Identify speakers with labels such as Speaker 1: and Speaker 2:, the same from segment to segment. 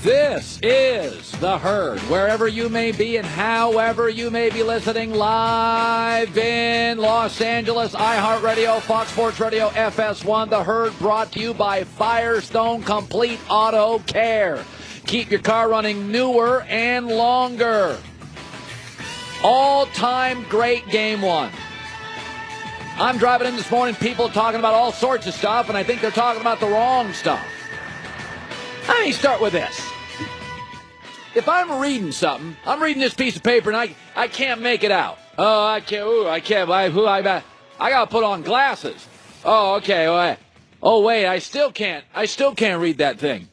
Speaker 1: This is The Herd. Wherever you may be and however you may be listening, live in Los Angeles, iHeartRadio, Fox Sports Radio, FS1. The Herd brought to you by Firestone Complete Auto Care. Keep your car running newer and longer. All-time great game one. I'm driving in this morning, people talking about all sorts of stuff, and I think they're talking about the wrong stuff. Let me start with this. If I'm reading something, I'm reading this piece of paper and I can't make it out. Oh, I can't. I got to put on glasses. Oh, okay. Wait, I still can't read that thing.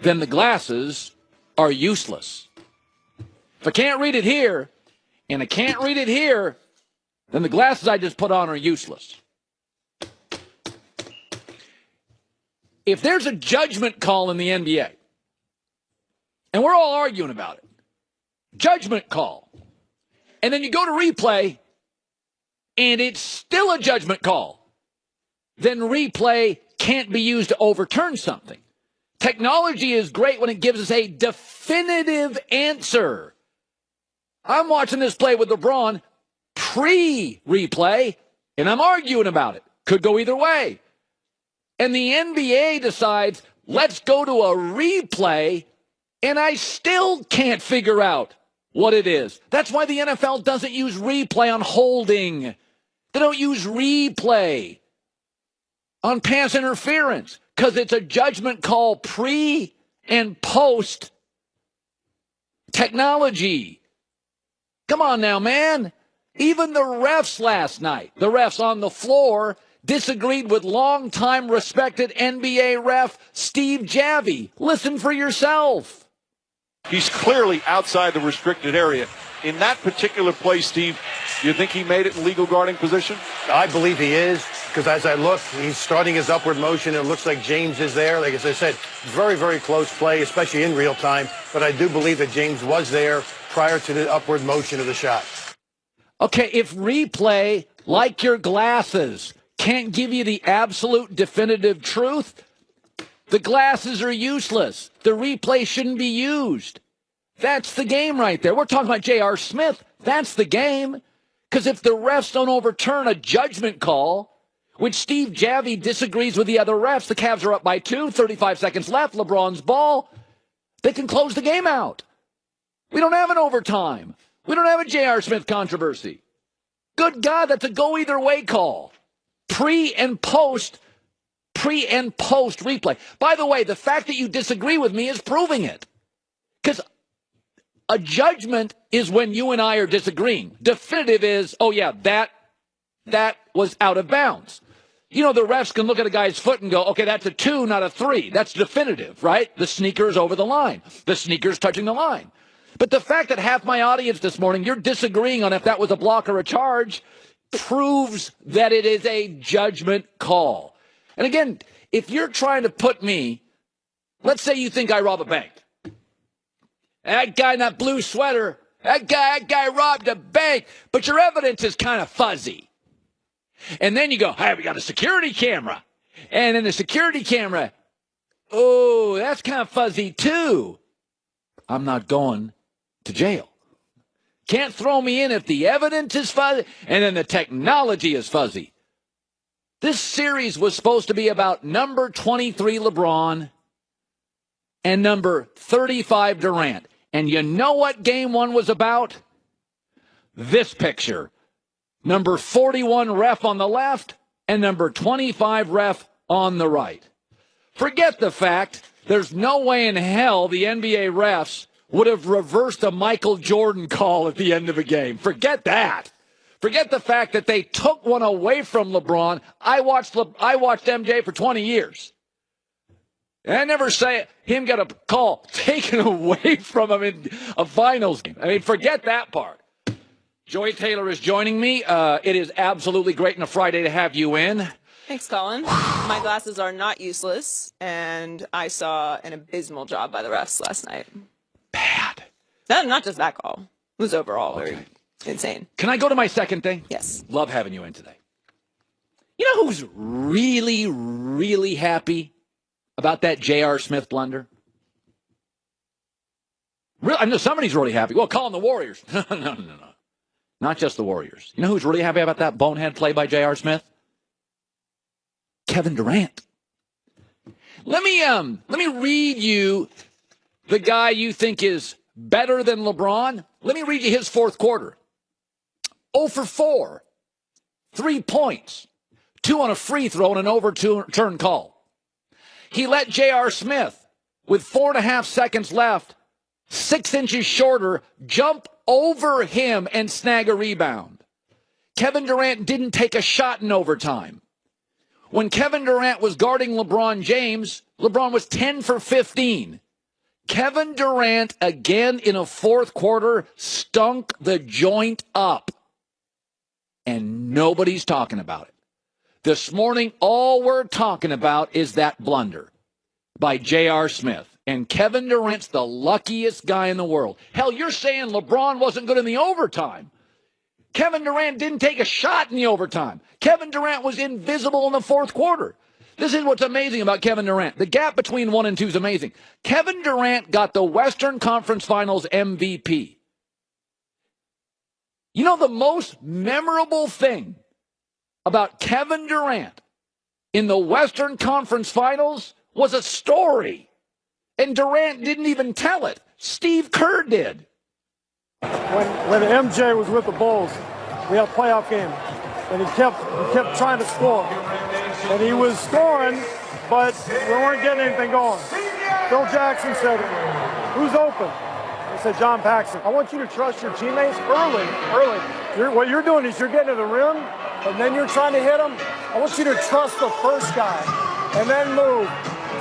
Speaker 1: Then the glasses are useless. If I can't read it here and I can't read it here, then the glasses I just put on are useless. If there's a judgment call in the NBA, and we're all arguing about it, judgment call, and then you go to replay, and it's still a judgment call, then replay can't be used to overturn something. Technology is great when it gives us a definitive answer. I'm watching this play with LeBron pre-replay, and I'm arguing about it. Could go either way. And the NBA decides, let's go to a replay, and I still can't figure out what it is. That's why the NFL doesn't use replay on holding. They don't use replay on pass interference because it's a judgment call pre and post technology. Come on now, man. Even the refs last night, the refs on the floor, disagreed with longtime respected NBA ref Steve Javie. Listen for yourself.
Speaker 2: He's clearly outside the restricted area. In that particular play, Steve, do you think he made it in legal guarding position?
Speaker 3: I believe he is, because as I look, he's starting his upward motion. It looks like James is there. Like as I said, very, very close play, especially in real time. But I do believe that James was there prior to the upward motion of the shot.
Speaker 1: Okay, if replay, like your glasses, can't give you the absolute definitive truth, the glasses are useless. The replay shouldn't be used. That's the game right there. We're talking about J.R. Smith. That's the game. Because if the refs don't overturn a judgment call, which Steve Javie disagrees with the other refs, the Cavs are up by 2, 35 seconds left, LeBron's ball, they can close the game out. We don't have an overtime. We don't have a J.R. Smith controversy. Good God, that's a go-either-way call. Pre and post replay. By the way, the fact that you disagree with me is proving it. Because a judgment is when you and I are disagreeing. Definitive is, oh yeah, that was out of bounds. You know, the refs can look at a guy's foot and go, okay, that's a 2, not a 3. That's definitive, right? The sneaker's over the line. The sneaker's touching the line. But the fact that half my audience this morning, you're disagreeing on if that was a block or a charge, proves that it is a judgment call. And again, if you're trying to put me, let's say you think I rob a bank. That guy in that blue sweater, that guy robbed a bank, but your evidence is kind of fuzzy. And then you go, hey, we got a security camera. And in the security camera, oh, that's kind of fuzzy too. I'm not going to jail. Can't throw me in if the evidence is fuzzy and then the technology is fuzzy. This series was supposed to be about number 23 LeBron and number 35 Durant. And you know what game one was about? This picture. Number 41 ref on the left and number 25 ref on the right. Forget the fact there's no way in hell the NBA refs would have reversed a Michael Jordan call at the end of a game. Forget that. Forget the fact that they took one away from LeBron. I watched MJ for 20 years. And I never say him get a call taken away from him in a finals game. I mean, forget that part. Joy Taylor is joining me. It is absolutely great on a Friday to have you in.
Speaker 4: Thanks, Colin. My glasses are not useless, and I saw an abysmal job by the refs last night.
Speaker 1: Bad.
Speaker 4: No, not just that call. It was overall very insane.
Speaker 1: Can I go to my second thing?
Speaker 4: Yes.
Speaker 1: Love having you in today. You know who's really, really happy about that J.R. Smith blunder? Really, I know somebody's really happy. Well, call them the Warriors. No. Not just the Warriors. You know who's really happy about that bonehead play by J.R. Smith? Kevin Durant. Let me read you the guy you think is better than LeBron. Let me read you his fourth quarter. 0 for 4. 3 points. 2 on a free throw and an overturn call. He let J.R. Smith, with 4.5 seconds left, 6 inches shorter, jump over him and snag a rebound. Kevin Durant didn't take a shot in overtime. When Kevin Durant was guarding LeBron James, LeBron was 10 for 15. Kevin Durant, again in a fourth quarter, stunk the joint up. And nobody's talking about it. This morning, all we're talking about is that blunder by J.R. Smith. And Kevin Durant's the luckiest guy in the world. Hell, you're saying LeBron wasn't good in the overtime. Kevin Durant didn't take a shot in the overtime. Kevin Durant was invisible in the fourth quarter. This is what's amazing about Kevin Durant. The gap between 1 and 2 is amazing. Kevin Durant got the Western Conference Finals MVP. You know the most memorable thing about Kevin Durant in the Western Conference Finals was a story. And Durant didn't even tell it. Steve Kerr did.
Speaker 5: When MJ was with the Bulls, we had a playoff game, and he kept trying to score. And he was scoring, but we weren't getting anything going. Phil Jackson said, "Who's open?" I said, "John Paxson." I want you to trust your teammates early. What you're doing is you're getting to the rim, and then you're trying to hit them. I want you to trust the first guy, and then move.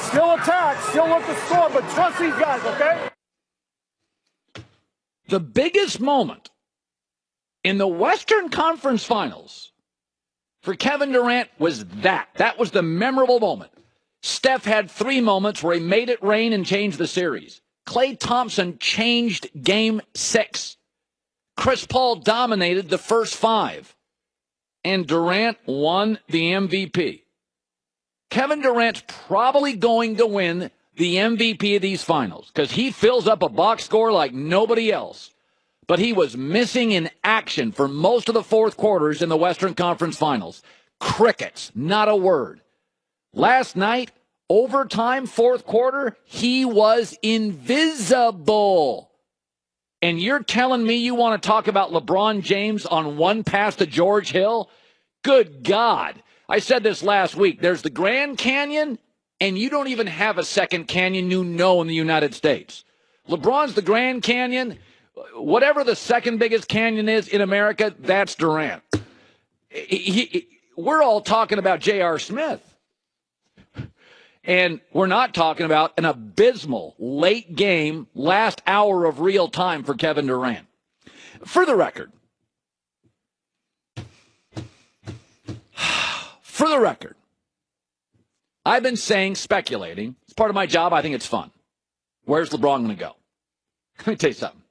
Speaker 5: Still attack, still look to score, but trust these guys, okay?
Speaker 1: The biggest moment in the Western Conference Finals for Kevin Durant was that. That was the memorable moment. Steph had 3 moments where he made it rain and changed the series. Klay Thompson changed Game 6. Chris Paul dominated the first 5. And Durant won the MVP. Kevin Durant's probably going to win the MVP of these finals because he fills up a box score like nobody else. But he was missing in action for most of the fourth quarters in the Western Conference Finals. Crickets, not a word. Last night, overtime, fourth quarter, he was invisible. And you're telling me you want to talk about LeBron James on one pass to George Hill? Good God. I said this last week. There's the Grand Canyon, and you don't even have a second canyon in the United States. LeBron's the Grand Canyon. Whatever the second biggest canyon is in America, that's Durant. We're all talking about J.R. Smith. And we're not talking about an abysmal late game, last hour of real time for Kevin Durant. For the record, I've been speculating. It's part of my job. I think it's fun. Where's LeBron going to go? Let me tell you something.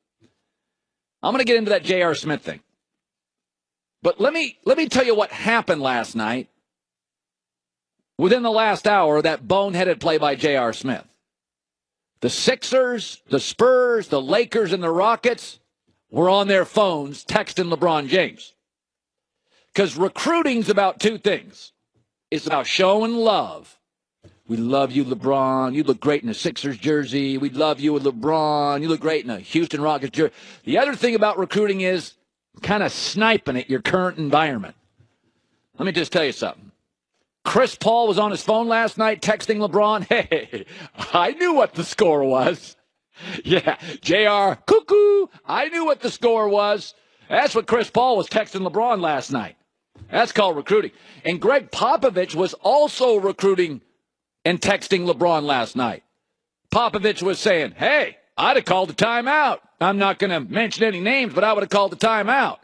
Speaker 1: I'm going to get into that J.R. Smith thing. But let me tell you what happened last night. Within the last hour, that boneheaded play by J.R. Smith. The Sixers, the Spurs, the Lakers, and the Rockets were on their phones texting LeBron James. Because recruiting's about 2 things. It's about showing love. We love you, LeBron. You look great in a Sixers jersey. We love you with LeBron. You look great in a Houston Rockets jersey. The other thing about recruiting is kind of sniping at your current environment. Let me just tell you something. Chris Paul was on his phone last night texting LeBron. Hey, I knew what the score was. Yeah, JR, cuckoo. I knew what the score was. That's what Chris Paul was texting LeBron last night. That's called recruiting. And Greg Popovich was also recruiting and texting LeBron last night. Popovich was saying, hey, I'd have called a timeout. I'm not going to mention any names, but I would have called a timeout.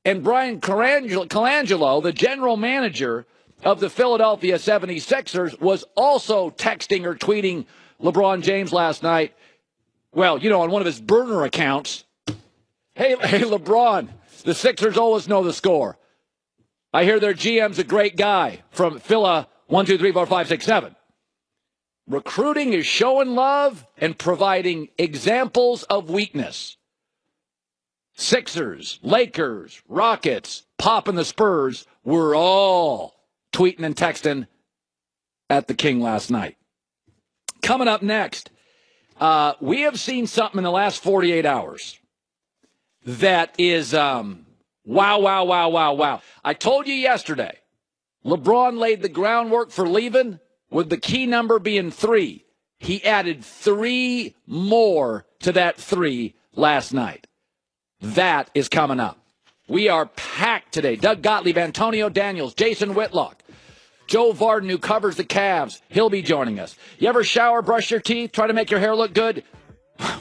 Speaker 1: And Brian Colangelo, the general manager of the Philadelphia 76ers, was also texting or tweeting LeBron James last night. Well, on one of his burner accounts. Hey, LeBron, the Sixers always know the score. I hear their GM's a great guy from Phila 1, 2, 3, 4, 5, 6, 7. Recruiting is showing love and providing examples of weakness. Sixers, Lakers, Rockets, Pop and the Spurs were all tweeting and texting at the King last night. Coming up next, we have seen something in the last 48 hours that is wow. I told you yesterday, LeBron laid the groundwork for leaving with the key number being 3. He added 3 more to that 3 last night. That is coming up. We are packed today. Doug Gottlieb, Antonio Daniels, Jason Whitlock, Joe Varden, who covers the Cavs. He'll be joining us. You ever shower, brush your teeth, try to make your hair look good?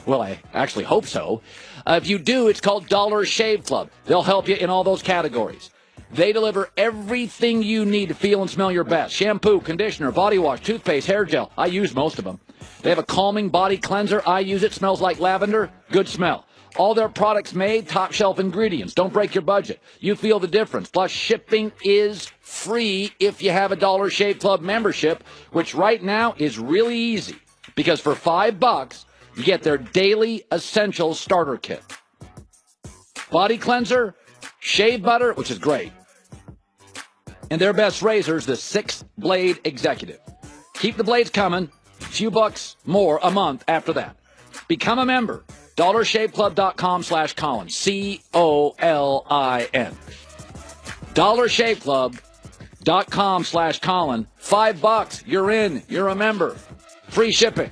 Speaker 1: Well, I actually hope so. If you do, it's called Dollar Shave Club. They'll help you in all those categories. They deliver everything you need to feel and smell your best. Shampoo, conditioner, body wash, toothpaste, hair gel. I use most of them. They have a calming body cleanser. I use it. Smells like lavender. Good smell. All their products made, top shelf ingredients. Don't break your budget. You feel the difference. Plus, shipping is free if you have a Dollar Shave Club membership, which right now is really easy. Because for $5, you get their daily essentials starter kit. Body cleanser, shave butter, which is great. And their best razors, the 6-blade executive. Keep the blades coming. A few bucks more a month after that. Become a member. DollarShaveClub.com/Colin. COLIN. DollarShaveClub.com/Colin. $5. You're in. You're a member. Free shipping.